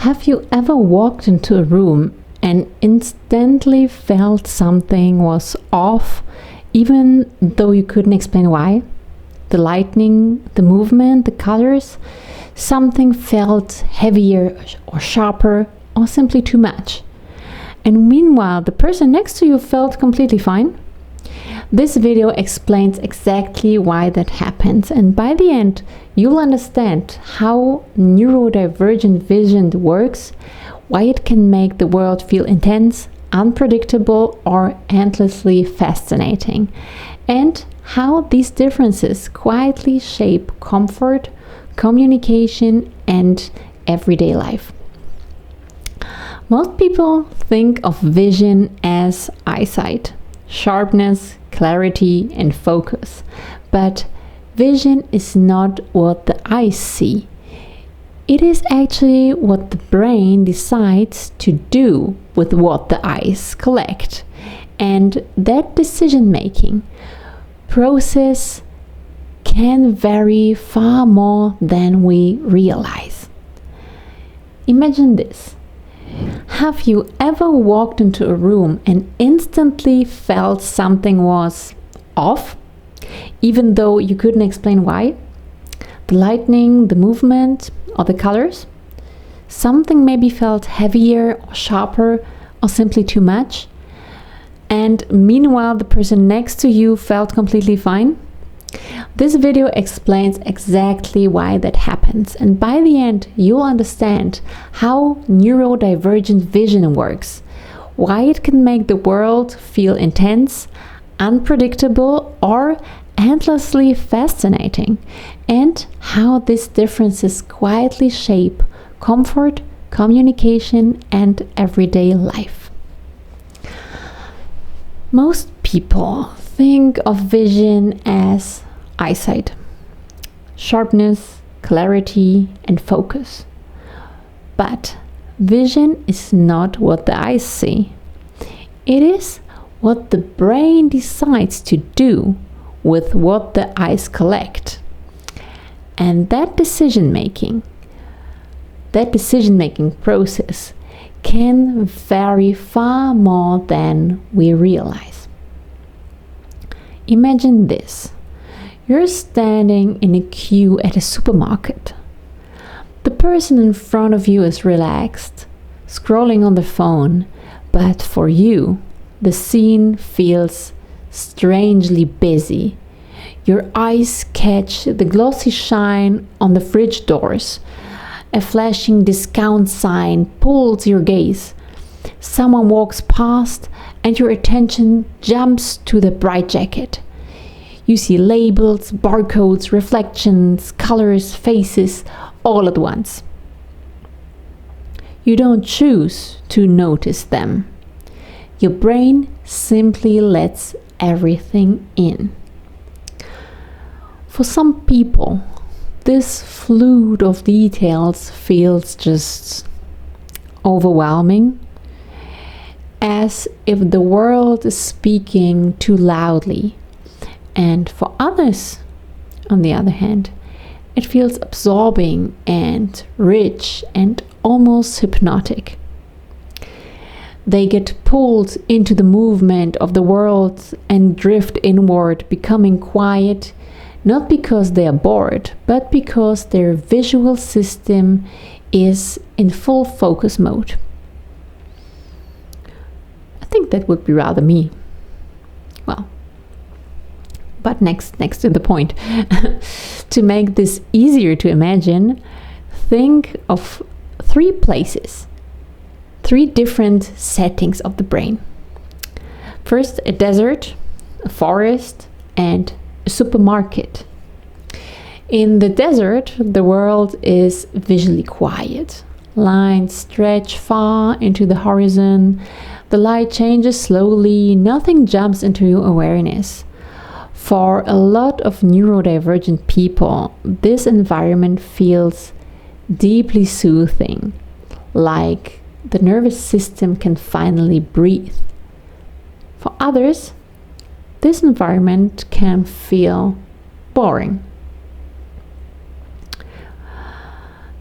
Have you ever walked into a room and instantly felt something was off, even though you couldn't explain why? The lighting, the movement, the colors, something felt heavier or sharper or simply too much. And meanwhile, the person next to you felt completely fine. This video explains exactly why that happens, and by the end, you'll understand how neurodivergent vision works, why it can make the world feel intense, unpredictable, or endlessly fascinating, and how these differences quietly shape comfort, communication, and everyday life. Most people think of vision as eyesight, sharpness, clarity, and focus. But vision is not what the eyes see. It is actually what the brain decides to do with what the eyes collect. And that decision-making process can vary far more than we realize. Imagine this. Have you ever walked into a room and instantly felt something was off, even though you couldn't explain why? The lighting, the movement, or the colors? Something maybe felt heavier or sharper or simply too much, and meanwhile the person next to you felt completely fine? This video explains exactly why that happens, and by the end you'll understand how neurodivergent vision works, why it can make the world feel intense, unpredictable, or endlessly fascinating, and how these differences quietly shape comfort, communication, and everyday life. Most people think of vision as eyesight, sharpness, clarity, and focus. But vision is not what the eyes see. It is what the brain decides to do with what the eyes collect. And that decision-making process can vary far more than we realize. Imagine this. You're standing in a queue at a supermarket. The person in front of you is relaxed, scrolling on the phone, but for you, the scene feels strangely busy. Your eyes catch the glossy shine on the fridge doors. A flashing discount sign pulls your gaze. Someone walks past and your attention jumps to the bright jacket. You see labels, barcodes, reflections, colors, faces, all at once. You don't choose to notice them. Your brain simply lets everything in. For some people, this flood of details feels just overwhelming, as if the world is speaking too loudly. And for others, on the other hand, it feels absorbing and rich and almost hypnotic. They get pulled into the movement of the world and drift inward, becoming quiet, not because they are bored, but because their visual system is in full focus mode. I think that would be rather me. Well, but next to the point. To make this easier to imagine, think of 3 places, 3 different settings of the brain. First, a desert, a forest, and a supermarket. In the desert, the world is visually quiet. Lines stretch far into the horizon. The light changes slowly. Nothing jumps into your awareness. For a lot of neurodivergent people, this environment feels deeply soothing, like the nervous system can finally breathe. For others, this environment can feel boring.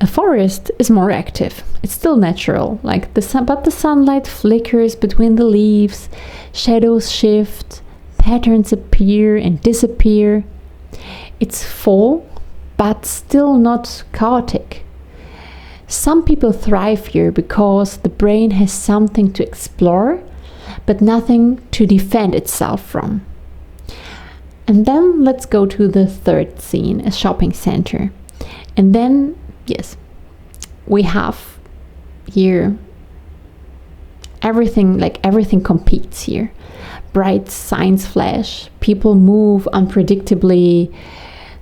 A forest is more active. It's still natural, like but the sunlight flickers between the leaves, shadows shift, patterns appear and disappear. It's full, but still not chaotic. Some people thrive here because the brain has something to explore, but nothing to defend itself from. And then let's go to the third scene, a shopping center. And then, yes, we have here everything competes here. Bright signs flash, people move unpredictably,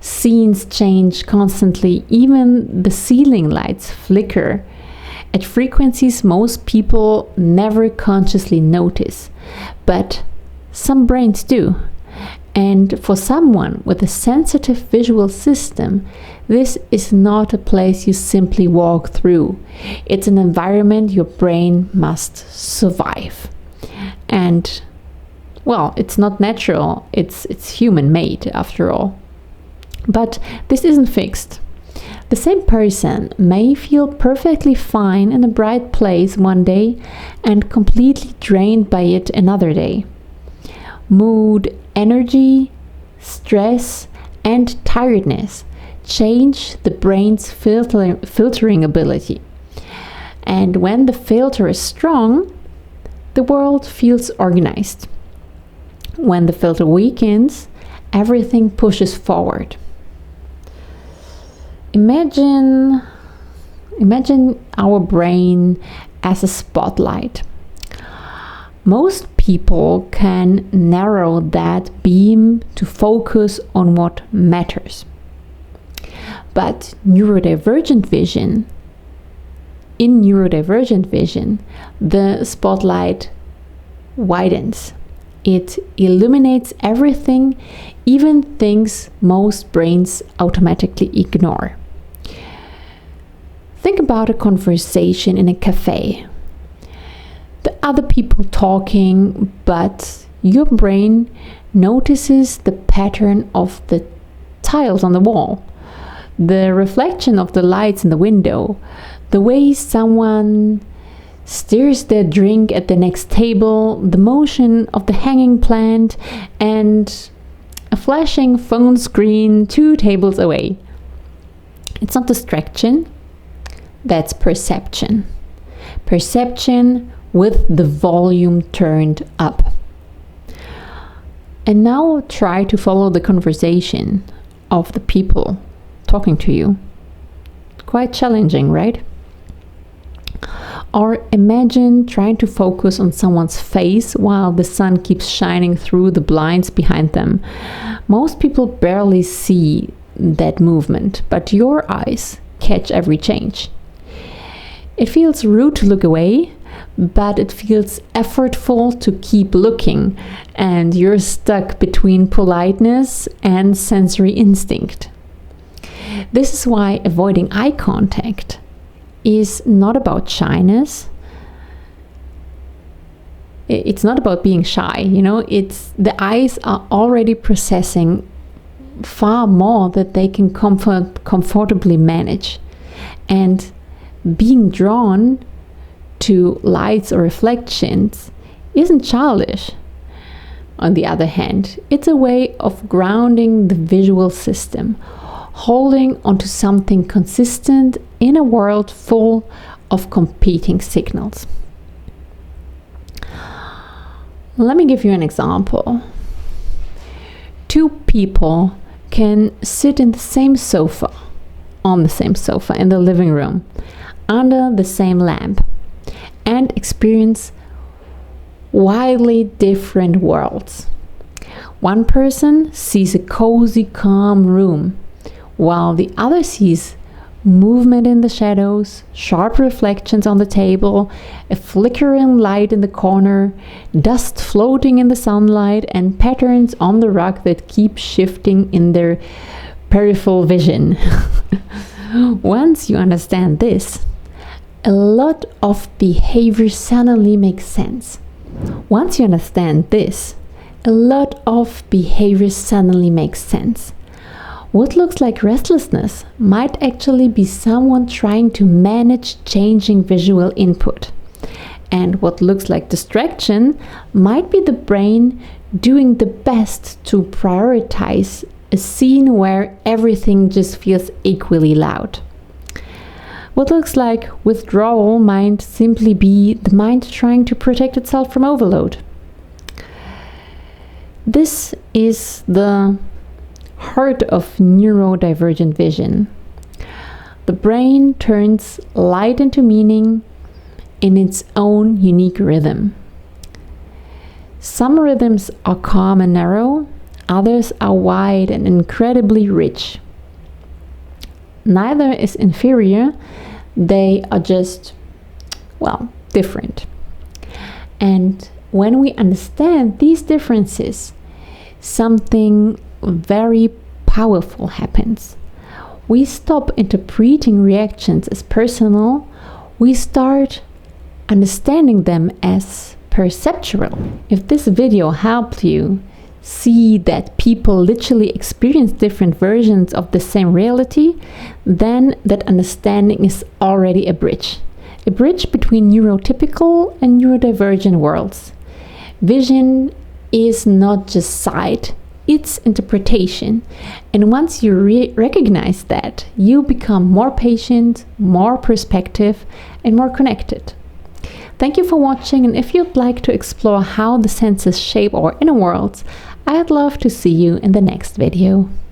scenes change constantly, even the ceiling lights flicker at frequencies most people never consciously notice, but some brains do. And for someone with a sensitive visual system, this is not a place you simply walk through. It's an environment your brain must survive. And, well, it's not natural, it's human-made after all. But this isn't fixed. The same person may feel perfectly fine in a bright place one day and completely drained by it another day. Mood, energy, stress, and tiredness change the brain's filtering ability. And when the filter is strong, the world feels organized. When the filter weakens, everything pushes forward. Imagine our brain as a spotlight. Most people can narrow that beam to focus on what matters. But in neurodivergent vision, the spotlight widens. It illuminates everything, even things most brains automatically ignore. Think about a conversation in a cafe. The other people talking, but your brain notices the pattern of the tiles on the wall, the reflection of the lights in the window, the way someone stirs their drink at the next table, the motion of the hanging plant, and a flashing phone screen 2 tables away. It's not distraction, that's perception. Perception with the volume turned up. And now try to follow the conversation of the people talking to you. Quite challenging, right? Or imagine trying to focus on someone's face while the sun keeps shining through the blinds behind them. Most people barely see that movement, but your eyes catch every change. It feels rude to look away, but it feels effortful to keep looking, and you're stuck between politeness and sensory instinct. This is why avoiding eye contact is not about shyness. It's not about being shy, it's the eyes are already processing far more that they can comfortably manage. And being drawn to lights or reflections isn't childish. On the other hand, it's a way of grounding the visual system, holding onto something consistent in a world full of competing signals. Let me give you an example. 2 people can sit on the same sofa in the living room, under the same lamp, and experience wildly different worlds. One person sees a cozy, calm room, while the other sees movement in the shadows, sharp reflections on the table, a flickering light in the corner, dust floating in the sunlight, and patterns on the rug that keep shifting in their peripheral vision. Once you understand this, a lot of behavior suddenly makes sense. Once you understand this, a lot of behavior suddenly makes sense. What looks like restlessness might actually be someone trying to manage changing visual input. And what looks like distraction might be the brain doing the best to prioritize a scene where everything just feels equally loud. What looks like withdrawal might simply be the mind trying to protect itself from overload. This is the heart of neurodivergent vision. The brain turns light into meaning in its own unique rhythm. Some rhythms are calm and narrow, others are wide and incredibly rich. Neither is inferior, they are just, well, different. And when we understand these differences, something very powerful happens. We stop interpreting reactions as personal, we start understanding them as perceptual. If this video helped you see that people literally experience different versions of the same reality, then that understanding is already a bridge between neurotypical and neurodivergent worlds. Vision is not just sight, it's interpretation. And once you recognize that, you become more patient, more perspective, and more connected. Thank you for watching, and if you'd like to explore how the senses shape our inner worlds, I'd love to see you in the next video.